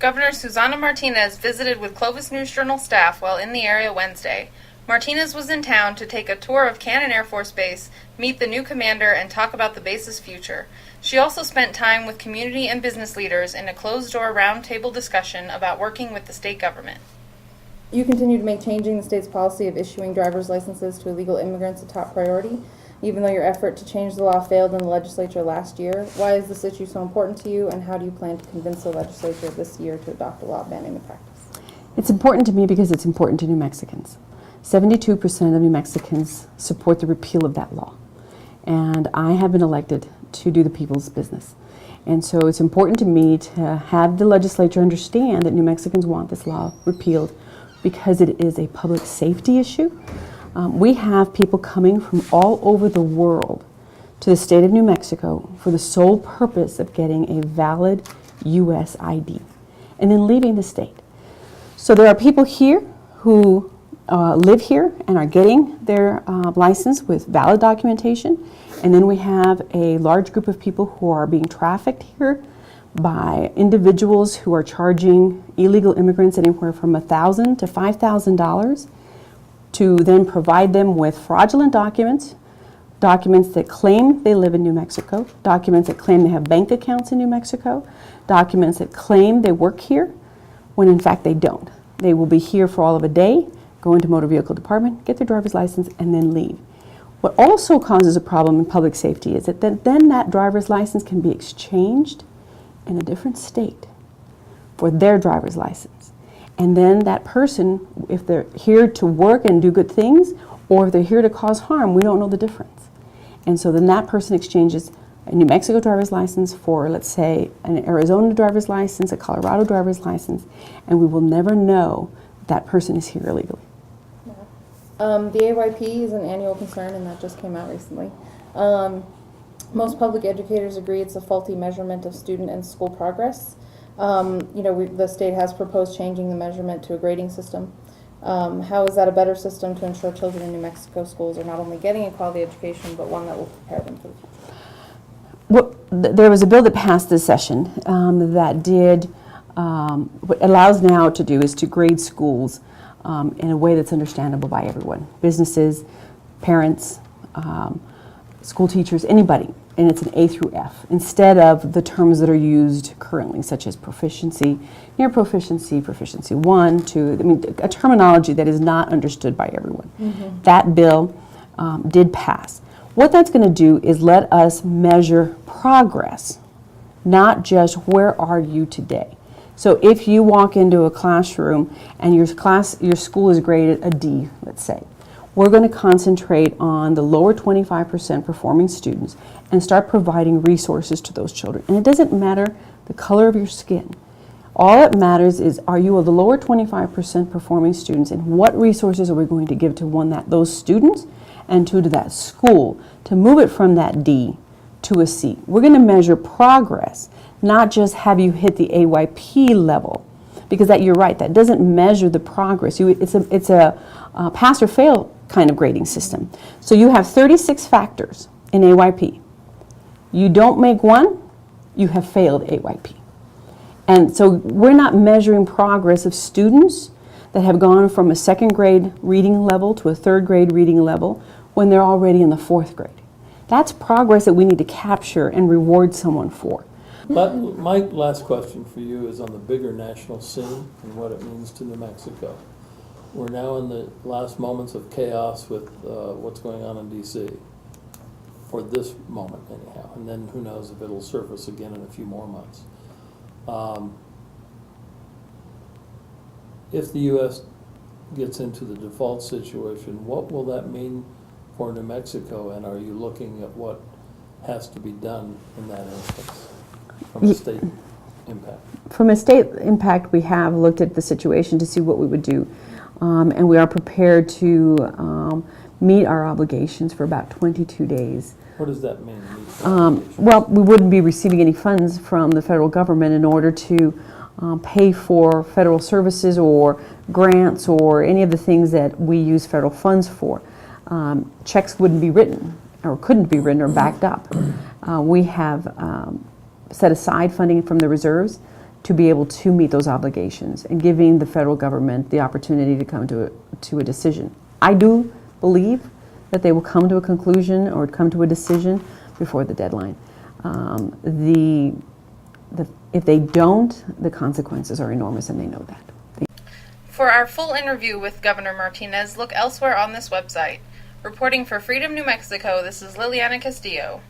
Governor Susana Martinez visited with Clovis News Journal staff while in the area Wednesday. Martinez was in town to take a tour of Cannon Air Force Base, meet the new commander, and talk about the base's future. She also spent time with community and business leaders in a closed-door roundtable discussion about working with the state government. You continue to make changing the state's policy of issuing driver's licenses to illegal immigrants a top priority, even though your effort to change the law failed in the legislature last year. Why is this issue so important to you, and how do you plan to convince the legislature this year to adopt a law banning the practice? It's important to me because it's important to New Mexicans. 72% of New Mexicans support the repeal of that law. And I have been elected to do the people's business. And so it's important to me to have the legislature understand that New Mexicans want this law repealed because it is a public safety issue. We have people coming from all over the world to the state of New Mexico for the sole purpose of getting a valid U.S. ID and then leaving the state. So there are people here who live here and are getting their license with valid documentation, and then we have a large group of people who are being trafficked here by individuals who are charging illegal immigrants anywhere from $1,000 to $5,000 to then provide them with fraudulent documents, documents that claim they live in New Mexico, documents that claim they have bank accounts in New Mexico, documents that claim they work here, when in fact they don't. They will be here for all of a day, go into motor vehicle department, get their driver's license, and then leave. What also causes a problem in public safety is that then that driver's license can be exchanged in a different state for their driver's license. And then that person, if they're here to work and do good things, or if they're here to cause harm, we don't know the difference. And so then that person exchanges a New Mexico driver's license for, let's say, an Arizona driver's license, a Colorado driver's license, and we will never know that person is here illegally. The AYP is an annual concern, and that just came out recently. Most public educators agree it's a faulty measurement of student and school progress. The state has proposed changing the measurement to a grading system. How is that a better system to ensure children in New Mexico schools are not only getting a quality education, but one that will prepare them for the future? Well, there was a bill that passed this session that did, what it allows now to do is to grade schools in a way that's understandable by everyone. Businesses, parents, school teachers, anybody. And it's an A through F, instead of the terms that are used currently, such as proficiency, near proficiency, proficiency 1, 2, I mean, a terminology that is not understood by everyone. Mm-hmm. That bill did pass. What that's going to do is let us measure progress, not just where are you today. So if you walk into a classroom and your school is graded a D, let's say, we're going to concentrate on the lower 25% performing students and start providing resources to those children. And it doesn't matter the color of your skin. All that matters is, are you the lower 25% performing students, and what resources are we going to give to those students and to that school to move it from that D to a C. We're going to measure progress, not just have you hit the AYP level, because you're right, that doesn't measure the progress. It's a pass or fail kind of grading system. So you have 36 factors in AYP. You don't make one, you have failed AYP. And so we're not measuring progress of students that have gone from a second grade reading level to a third grade reading level when they're already in the fourth grade. That's progress that we need to capture and reward someone for. But my last question for you is on the bigger national scene and what it means to New Mexico. We're now in the last moments of chaos with what's going on in D.C. for this moment anyhow, and then who knows if it'll surface again in a few more months. If the U.S. gets into the default situation, what will that mean for New Mexico, and are you looking at what has to be done in that instance from a state impact? From a state impact, we have looked at the situation to see what we would do, and we are prepared to meet our obligations for about 22 days. What does that mean? Well, we wouldn't be receiving any funds from the federal government in order to pay for federal services or grants or any of the things that we use federal funds for. Checks wouldn't be written or couldn't be written or backed up. We have set aside funding from the reserves to be able to meet those obligations and giving the federal government the opportunity to come to a decision. I do believe that they will come to a conclusion or come to a decision before the deadline. If they don't, the consequences are enormous, and they know that. For our full interview with Governor Martinez, look elsewhere on this website. Reporting for Freedom New Mexico, this is Liliana Castillo.